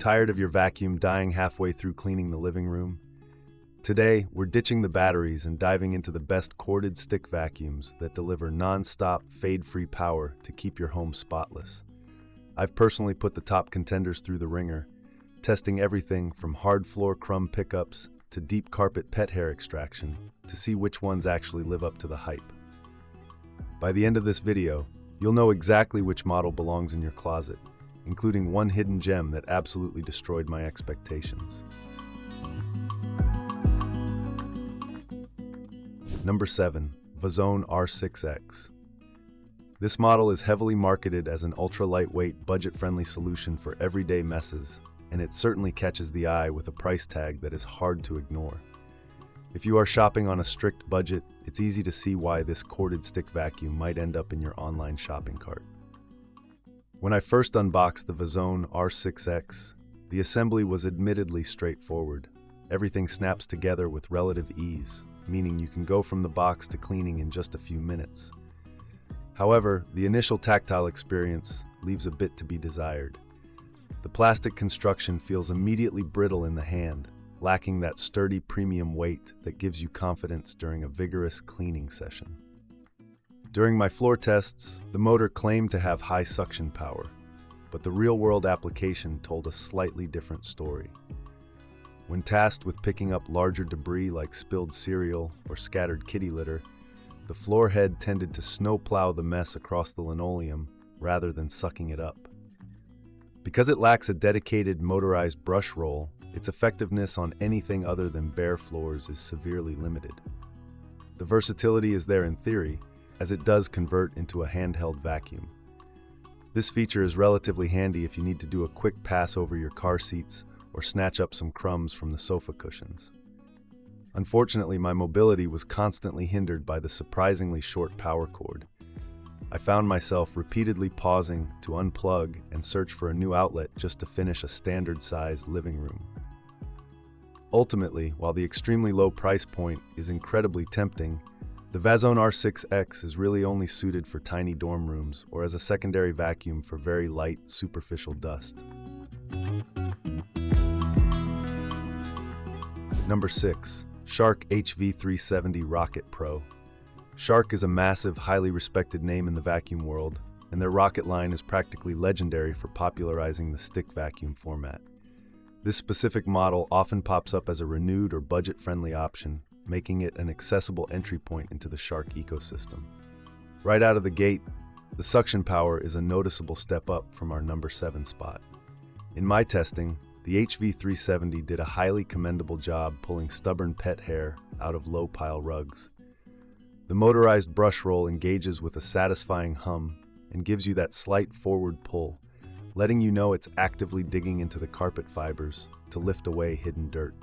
Tired of your vacuum dying halfway through cleaning the living room? Today, we're ditching the batteries and diving into the best corded stick vacuums that deliver non-stop, fade-free power to keep your home spotless. I've personally put the top contenders through the ringer, testing everything from hard floor crumb pickups to deep carpet pet hair extraction to see which ones actually live up to the hype. By the end of this video, you'll know exactly which model belongs in your closet, including one hidden gem that absolutely destroyed my expectations. Number 7. Vazone R6X. This model is heavily marketed as an ultra-lightweight, budget-friendly solution for everyday messes, and it certainly catches the eye with a price tag that is hard to ignore. If you are shopping on a strict budget, it's easy to see why this corded stick vacuum might end up in your online shopping cart. When I first unboxed the Vazone R6X, the assembly was admittedly straightforward. Everything snaps together with relative ease, meaning you can go from the box to cleaning in just a few minutes. However, the initial tactile experience leaves a bit to be desired. The plastic construction feels immediately brittle in the hand, lacking that sturdy premium weight that gives you confidence during a vigorous cleaning session. During my floor tests, the motor claimed to have high suction power, but the real-world application told a slightly different story. When tasked with picking up larger debris like spilled cereal or scattered kitty litter, the floor head tended to snowplow the mess across the linoleum rather than sucking it up. Because it lacks a dedicated motorized brush roll, its effectiveness on anything other than bare floors is severely limited. The versatility is there in theory, as it does convert into a handheld vacuum. This feature is relatively handy if you need to do a quick pass over your car seats or snatch up some crumbs from the sofa cushions. Unfortunately, my mobility was constantly hindered by the surprisingly short power cord. I found myself repeatedly pausing to unplug and search for a new outlet just to finish a standard-sized living room. Ultimately, while the extremely low price point is incredibly tempting, the Vazone R6X is really only suited for tiny dorm rooms or as a secondary vacuum for very light, superficial dust. Number 6. Shark HV-370 Rocket Pro. Shark is a massive, highly respected name in the vacuum world, and their Rocket line is practically legendary for popularizing the stick vacuum format. This specific model often pops up as a renewed or budget-friendly option, making it an accessible entry point into the Shark ecosystem. Right out of the gate, the suction power is a noticeable step up from our number 7 spot. In my testing, the HV-370 did a highly commendable job pulling stubborn pet hair out of low-pile rugs. The motorized brush roll engages with a satisfying hum and gives you that slight forward pull, letting you know it's actively digging into the carpet fibers to lift away hidden dirt.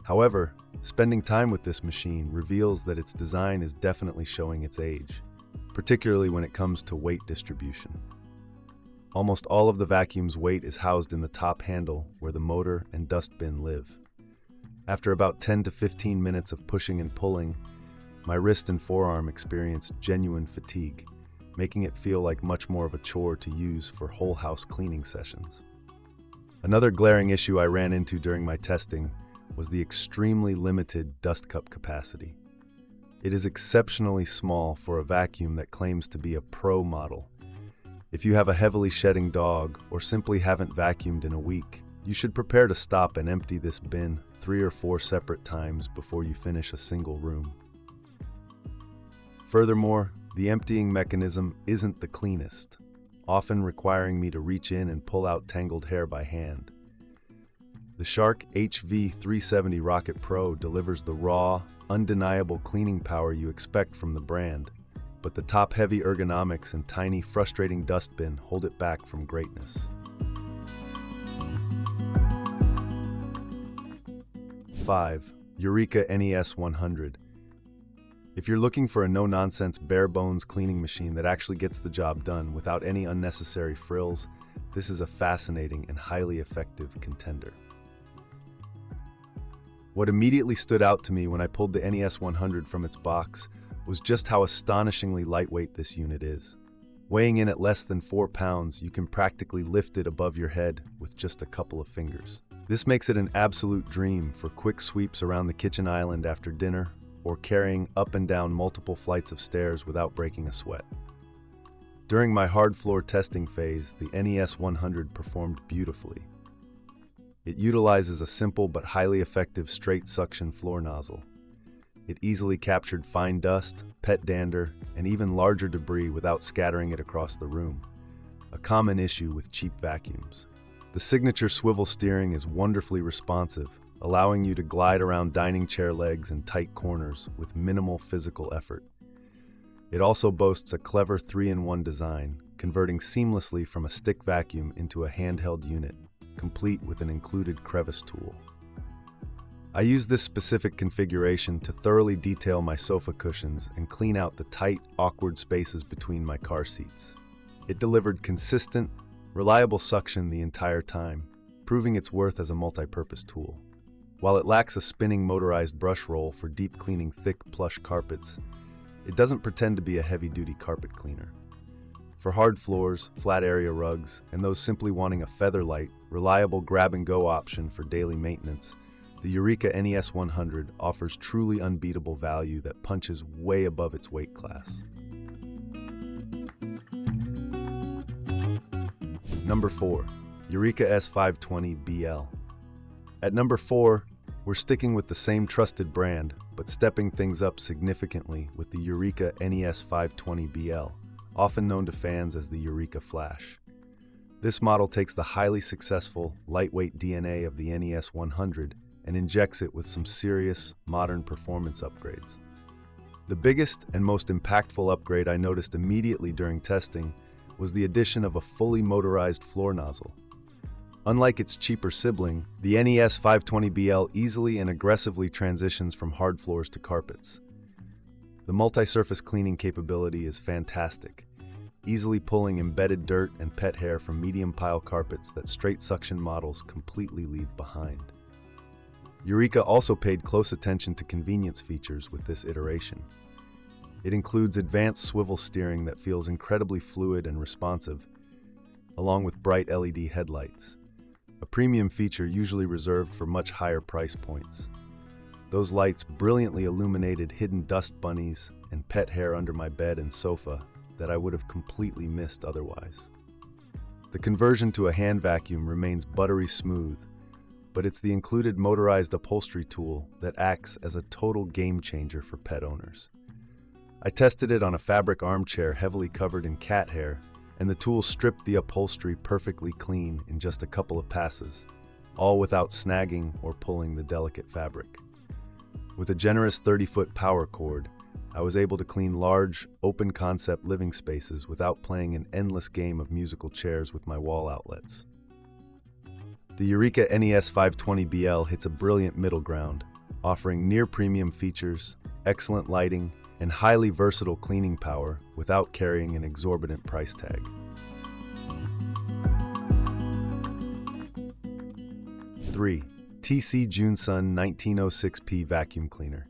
However, spending time with this machine reveals that its design is definitely showing its age, particularly when it comes to weight distribution. Almost all of the vacuum's weight is housed in the top handle where the motor and dust bin live. After about 10 to 15 minutes of pushing and pulling, my wrist and forearm experienced genuine fatigue, making it feel like much more of a chore to use for whole house cleaning sessions. Another glaring issue I ran into during my testing was the extremely limited dust cup capacity. It is exceptionally small for a vacuum that claims to be a pro model. If you have a heavily shedding dog or simply haven't vacuumed in a week, you should prepare to stop and empty this bin 3 or 4 separate times before you finish a single room. Furthermore, the emptying mechanism isn't the cleanest, often requiring me to reach in and pull out tangled hair by hand. The Shark HV-370 Rocket Pro delivers the raw, undeniable cleaning power you expect from the brand, but the top-heavy ergonomics and tiny, frustrating dustbin hold it back from greatness. 5. Eureka NES100. If you're looking for a no-nonsense, bare-bones cleaning machine that actually gets the job done without any unnecessary frills, this is a fascinating and highly effective contender. What immediately stood out to me when I pulled the NES100 from its box was just how astonishingly lightweight this unit is. Weighing in at less than 4 pounds, you can practically lift it above your head with just a couple of fingers. This makes it an absolute dream for quick sweeps around the kitchen island after dinner or carrying up and down multiple flights of stairs without breaking a sweat. During my hard floor testing phase, the NES100 performed beautifully. It utilizes a simple but highly effective straight suction floor nozzle. It easily captured fine dust, pet dander, and even larger debris without scattering it across the room, a common issue with cheap vacuums. The signature swivel steering is wonderfully responsive, allowing you to glide around dining chair legs and tight corners with minimal physical effort. It also boasts a clever 3-in-1 design, converting seamlessly from a stick vacuum into a handheld unit, complete with an included crevice tool. I use this specific configuration to thoroughly detail my sofa cushions and clean out the tight, awkward spaces between my car seats. It delivered consistent, reliable suction the entire time, proving its worth as a multi-purpose tool. While it lacks a spinning motorized brush roll for deep cleaning thick, plush carpets, it doesn't pretend to be a heavy-duty carpet cleaner. For hard floors, flat area rugs, and those simply wanting a featherlight, reliable grab-and-go option for daily maintenance, the Eureka NES100 offers truly unbeatable value that punches way above its weight class. Number 4. Eureka NES520BL. At number 4, we're sticking with the same trusted brand, but stepping things up significantly with the Eureka NES520BL, often known to fans as the Eureka Flash. This model takes the highly successful, lightweight DNA of the NES100 and injects it with some serious, modern performance upgrades. The biggest and most impactful upgrade I noticed immediately during testing was the addition of a fully motorized floor nozzle. Unlike its cheaper sibling, the NES520BL easily and aggressively transitions from hard floors to carpets. The multi-surface cleaning capability is fantastic, easily pulling embedded dirt and pet hair from medium pile carpets that straight suction models completely leave behind. Eureka also paid close attention to convenience features with this iteration. It includes advanced swivel steering that feels incredibly fluid and responsive, along with bright LED headlights, a premium feature usually reserved for much higher price points. Those lights brilliantly illuminated hidden dust bunnies and pet hair under my bed and sofa that I would have completely missed otherwise. The conversion to a hand vacuum remains buttery smooth, but it's the included motorized upholstery tool that acts as a total game changer for pet owners. I tested it on a fabric armchair heavily covered in cat hair, and the tool stripped the upholstery perfectly clean in just a couple of passes, all without snagging or pulling the delicate fabric. With a generous 30-foot power cord, I was able to clean large, open-concept living spaces without playing an endless game of musical chairs with my wall outlets. The Eureka NES520BL hits a brilliant middle ground, offering near-premium features, excellent lighting, and highly versatile cleaning power without carrying an exorbitant price tag. 3. TC-JUNESUN 1906P Vacuum Cleaner.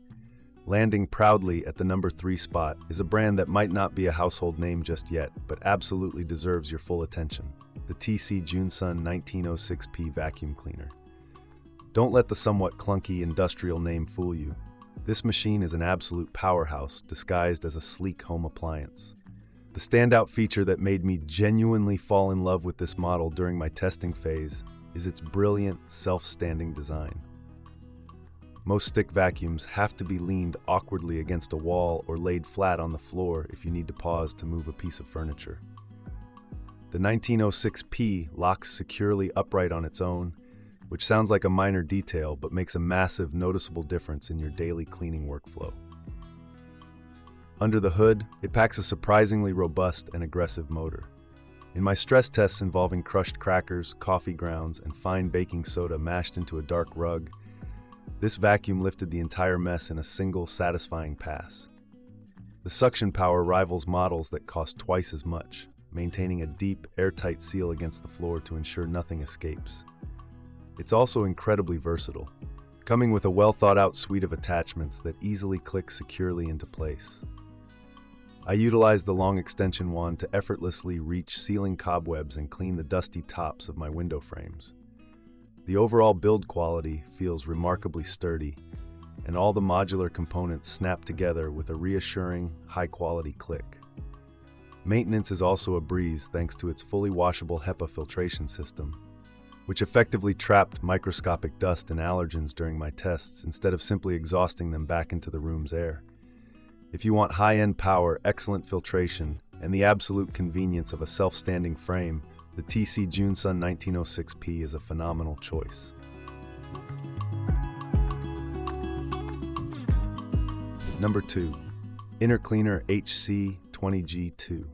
Landing proudly at the number 3 spot is a brand that might not be a household name just yet, but absolutely deserves your full attention. The TC-JUNESUN 1906P Vacuum Cleaner. Don't let the somewhat clunky industrial name fool you. This machine is an absolute powerhouse disguised as a sleek home appliance. The standout feature that made me genuinely fall in love with this model during my testing phase is its brilliant, self-standing design. Most stick vacuums have to be leaned awkwardly against a wall or laid flat on the floor if you need to pause to move a piece of furniture. The 1906P locks securely upright on its own, which sounds like a minor detail but makes a massive, noticeable difference in your daily cleaning workflow. Under the hood, it packs a surprisingly robust and aggressive motor. In my stress tests involving crushed crackers, coffee grounds, and fine baking soda mashed into a dark rug, this vacuum lifted the entire mess in a single, satisfying pass. The suction power rivals models that cost twice as much, maintaining a deep, airtight seal against the floor to ensure nothing escapes. It's also incredibly versatile, coming with a well-thought-out suite of attachments that easily click securely into place. I utilize the long extension wand to effortlessly reach ceiling cobwebs and clean the dusty tops of my window frames. The overall build quality feels remarkably sturdy, and all the modular components snap together with a reassuring, high-quality click. Maintenance is also a breeze thanks to its fully washable HEPA filtration system, which effectively trapped microscopic dust and allergens during my tests instead of simply exhausting them back into the room's air. If you want high-end power, excellent filtration, and the absolute convenience of a self-standing frame, the TC-JUNESUN 1906P is a phenomenal choice. Number 2. Intercleaner HC-20G-2.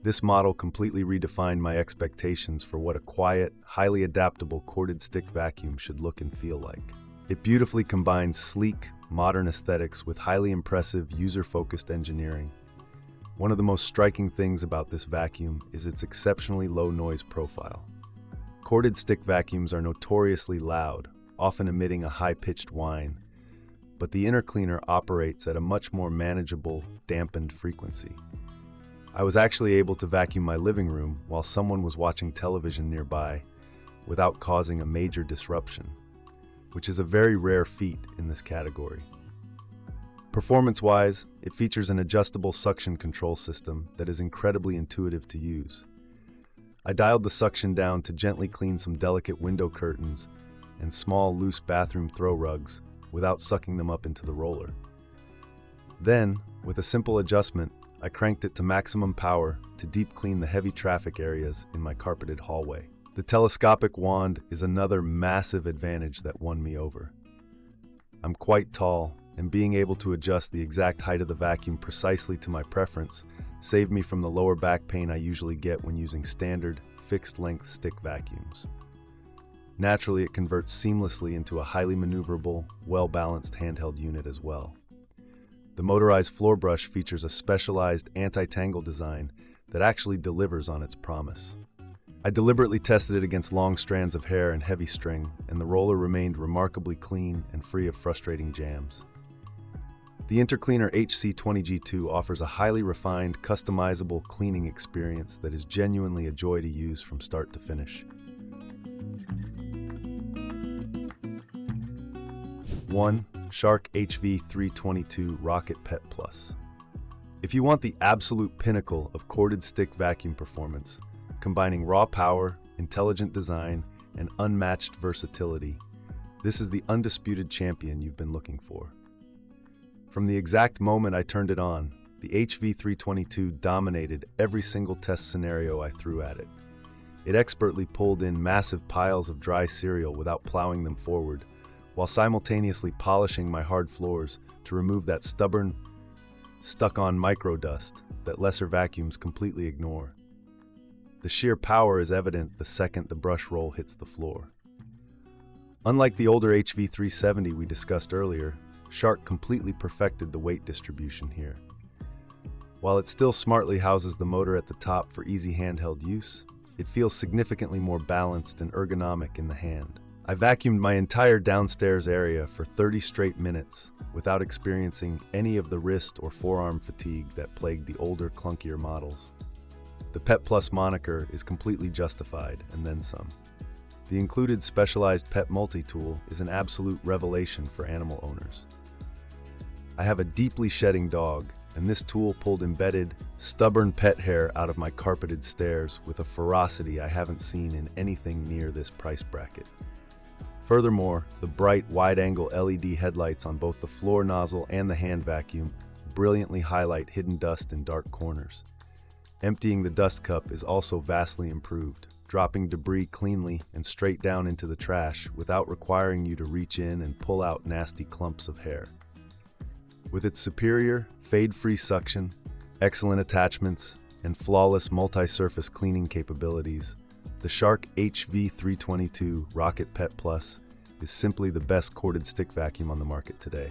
This model completely redefined my expectations for what a quiet, highly adaptable corded stick vacuum should look and feel like. It beautifully combines sleek, modern aesthetics with highly impressive, user-focused engineering. One of the most striking things about this vacuum is its exceptionally low noise profile. Corded stick vacuums are notoriously loud, often emitting a high-pitched whine, but the Intercleaner operates at a much more manageable, dampened frequency. I was actually able to vacuum my living room while someone was watching television nearby without causing a major disruption, which is a very rare feat in this category. Performance-wise, it features an adjustable suction control system that is incredibly intuitive to use. I dialed the suction down to gently clean some delicate window curtains and small, loose bathroom throw rugs without sucking them up into the roller. Then, with a simple adjustment, I cranked it to maximum power to deep clean the heavy traffic areas in my carpeted hallway. The telescopic wand is another massive advantage that won me over. I'm quite tall, and being able to adjust the exact height of the vacuum precisely to my preference saved me from the lower back pain I usually get when using standard, fixed-length stick vacuums. Naturally, it converts seamlessly into a highly maneuverable, well-balanced handheld unit as well. The motorized floor brush features a specialized anti-tangle design that actually delivers on its promise. I deliberately tested it against long strands of hair and heavy string, and the roller remained remarkably clean and free of frustrating jams. The Intercleaner HC-20G-2 offers a highly refined, customizable cleaning experience that is genuinely a joy to use from start to finish. 1. Shark HV322 Rocket Pet Plus. If you want the absolute pinnacle of corded stick vacuum performance, combining raw power, intelligent design, and unmatched versatility, this is the undisputed champion you've been looking for. From the exact moment I turned it on, the HV322 dominated every single test scenario I threw at it. It expertly pulled in massive piles of dry cereal without plowing them forward, while simultaneously polishing my hard floors to remove that stubborn, stuck-on microdust that lesser vacuums completely ignore. The sheer power is evident the second the brush roll hits the floor. Unlike the older HV370 we discussed earlier, Shark completely perfected the weight distribution here. While it still smartly houses the motor at the top for easy handheld use, it feels significantly more balanced and ergonomic in the hand. I vacuumed my entire downstairs area for 30 straight minutes without experiencing any of the wrist or forearm fatigue that plagued the older, clunkier models. The Pet Plus moniker is completely justified, and then some. The included specialized pet multi-tool is an absolute revelation for animal owners. I have a deeply shedding dog, and this tool pulled embedded, stubborn pet hair out of my carpeted stairs with a ferocity I haven't seen in anything near this price bracket. Furthermore, the bright, wide-angle LED headlights on both the floor nozzle and the hand vacuum brilliantly highlight hidden dust in dark corners. Emptying the dust cup is also vastly improved, dropping debris cleanly and straight down into the trash without requiring you to reach in and pull out nasty clumps of hair. With its superior, fade-free suction, excellent attachments, and flawless multi-surface cleaning capabilities, the Shark HV322 Rocket Pet Plus is simply the best corded stick vacuum on the market today.